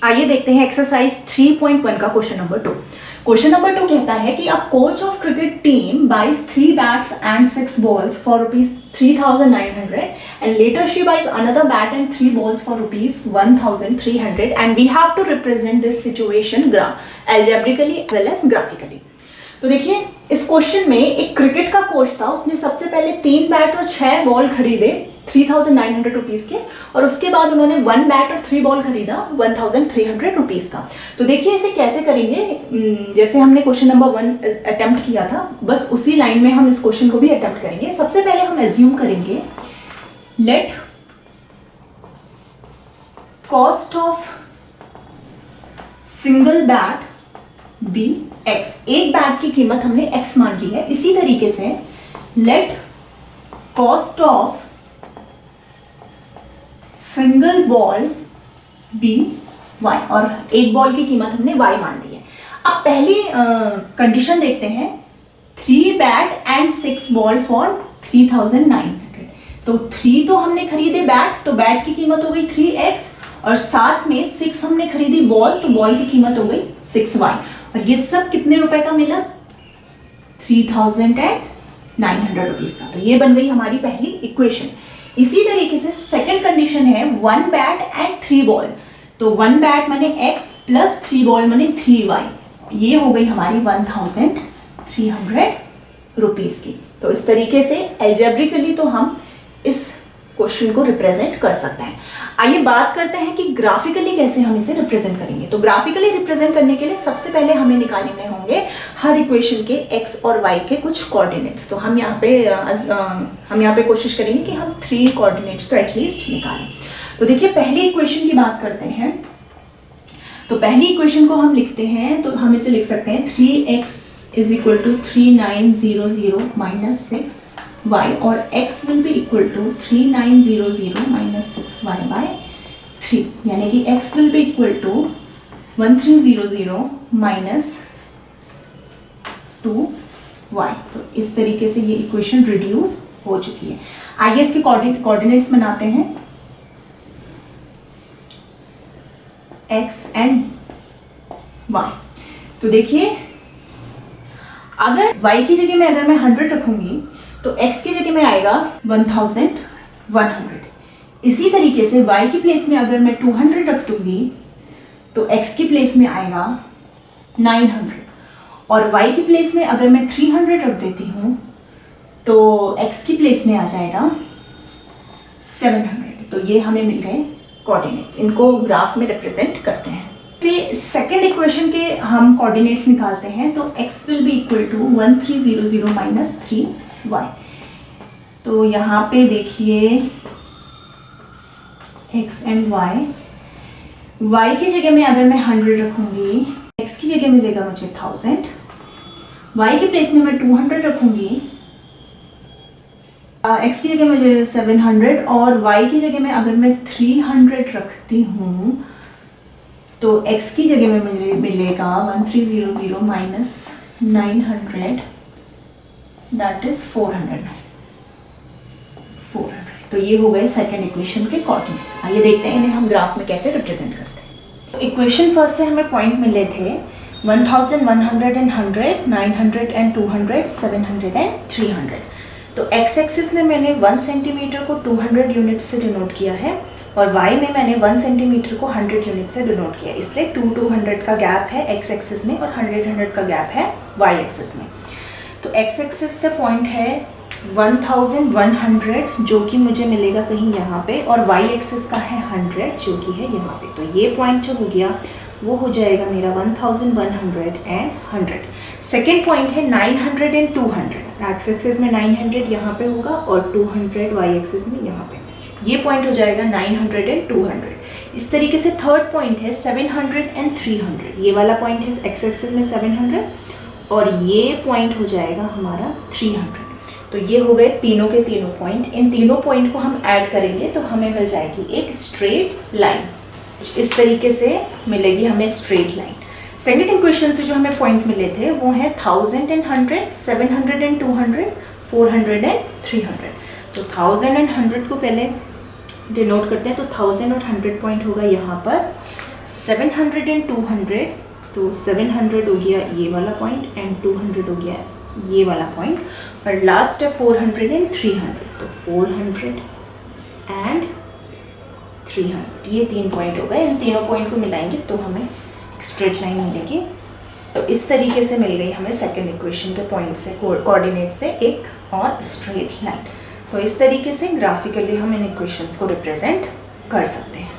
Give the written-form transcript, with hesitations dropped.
आइए देखते हैं एक्सरसाइज 3.1 का क्वेश्चन नंबर 2। क्वेश्चन नंबर 2 कहता है कि a coach of cricket team buys 3 bats and 6 balls for rupees 3,900 and later she buys another bat and 3 balls for rupees 1,300 and we have to represent this situation algebraically as well as graphically। तो देखिए इस question में एक cricket का coach था, उसने सबसे पहले 3 बैट और 6 बॉल खरीदे 3,900 रुपीज़ के, और उसके बाद उन्होंने 1 बैट और 3 बॉल खरीदा 1,300 रुपीज़ का। तो देखिए इसे कैसे करेंगे, जैसे हमने क्वेश्चन नंबर 1 अटेम्प्ट किया था, बस उसी लाइन में हम इस क्वेश्चन को भी अटेम्प्ट करेंगे। सबसे पहले हम एज्यूम करेंगे let cost of single bat be x. एक बैट की कीमत हमने x मान ली है। इसी तरीके से let cost of single ball be y, और एक बॉल की कीमत हमने y मान दी है। अब पहली कंडीशन देखते हैं, 3 बैट एंड 6 बॉल फॉर 3,900। तो 3 तो हमने खरीदे बैट, तो बैट की कीमत हो गई 3x, और साथ में 6 हमने खरीदी बॉल, तो बॉल की कीमत हो गई 6y, और ये सब कितने रुपए का मिला, 3,900 रुपीज का। तो ये बन गई हमारी पहली इक्वेशन। इसी तरीके से सेकंड कंडीशन है 1 बैट एंड 3 बॉल। तो 1 बैट माने x प्लस 3 बॉल माने 3y, ये हो गई हमारी 1,300 रुपीज की। तो इस तरीके से एल्जेब्रिकली तो हम इस क्वेश्चन को रिप्रेजेंट कर सकते हैं। आइए बात करते हैं कि ग्राफिकली कैसे हम इसे रिप्रेजेंट करेंगे। तो ग्राफिकली रिप्रेजेंट करने के लिए सबसे पहले हमें निकालने होंगे हर इक्वेशन के x और y के कुछ कोऑर्डिनेट्स। तो हम यहाँ पे कोशिश करेंगे कि हम 3 कोऑर्डिनेट्स तो एटलीस्ट निकालें। तो देखिए पहली इक्वेशन की बात करते हैं। तो पहली इक्वेशन को हम लिखते हैं, तो हम इसे लिख सकते हैं 3x is equal to 3900 minus 6y, और x will be equal to 3900 minus 6y by 3, यानी कि x will be equal to 1300 minus 2y। तो इस तरीके से ये इक्वेशन रिड्यूस हो चुकी है। आइए इसके कोऑर्डिनेट्स बनाते हैं, x एंड y। तो देखिए अगर y की जगह में अगर मैं 100 रखूंगी तो x की जगह में आएगा 1,100। इसी तरीके से y की प्लेस में अगर मैं 200 रख दूंगी तो x की प्लेस में आएगा 900, और y की प्लेस में अगर मैं 300 रख देती हूँ तो x की प्लेस में आ जाएगा 700। तो ये हमें मिल गए कोऑर्डिनेट्स, इनको ग्राफ में रिप्रेजेंट करते हैं। सेकेंड इक्वेशन के हम कोऑर्डिनेट्स निकालते हैं, तो x will be equal to 1300 minus 3y। तो यहाँ पे देखिए x एंड y की जगह में अगर मैं 100 रखूंगी, x की जगह मिलेगा मुझे 1000, y की प्लेस में मैं 200 रखूंगी, x की जगह मुझे 700, और y की जगह में अगर मैं 300 रखती हूँ तो x की जगह में मुझे मिलेगा 1300 माइनस 900, दैट इज 400। तो ये हो गए सेकेंड इक्वेशन के कोऑर्डिनेट्स। आइए देखते हैं इन्हें हम ग्राफ में कैसे रिप्रेजेंट करते हैं। तो इक्वेशन फर्स्ट से हमें पॉइंट मिले थे 1100 एंड 100, 900 एंड 200, 700 एंड 300। तो x एक्सिस में मैंने 1 सेंटीमीटर को 200 यूनिट से डिनोट किया है, और y में मैंने 1 सेंटीमीटर को 100 यूनिट से डिनोट किया है। इसलिए 200 का गैप है x एक्सिस में और 100 का गैप है y एक्सिस में। तो x एक्सिस का पॉइंट है 1100 जो कि मुझे मिलेगा कहीं यहाँ पे, और y एक्सिस का है 100 जो कि है यहाँ पे। तो ये पॉइंट जो हो गया वो हो जाएगा मेरा 1100 एंड 100। सेकेंड पॉइंट है 900 एंड 200। एक्स एक्सिस में 900 यहाँ पे होगा और 200 y एक्सिस में यहाँ पे। ये पॉइंट हो जाएगा 900 एंड 200। इस तरीके से थर्ड पॉइंट है 700 एंड 300। ये वाला पॉइंट है एक्स एक्सिस में 700, और ये पॉइंट हो जाएगा हमारा 300। तो ये हो गए तीनों के तीनों पॉइंट। इन तीनों पॉइंट को हम ऐड करेंगे तो हमें मिल जाएगी एक स्ट्रेट लाइन। इस तरीके से मिलेगी हमें स्ट्रेट लाइन। सेकेंड इक्वेशन से जो हमें पॉइंट मिले थे वो है 1000 एंड 100, 700 एंड 200, 400 एंड 300। तो 1000 एंड 100 को पहले डिनोट करते हैं। तो 1000 और 100 पॉइंट होगा यहाँ पर, 700 एंड 200, तो 700 हो गया ये वाला पॉइंट एंड 200 हो गया ये वाला पॉइंट, और लास्ट है 400 एंड 300, तो 400 एंड 300, ये 3 पॉइंट हो गए। इन तीनों पॉइंट को मिलाएंगे तो हमें स्ट्रेट लाइन मिलेगी। तो इस तरीके से मिल गई हमें सेकंड इक्वेशन के पॉइंट से, कोऑर्डिनेट से एक और स्ट्रेट लाइन। तो इस तरीके से ग्राफिकली हम इन इक्वेशंस को रिप्रेजेंट कर सकते हैं।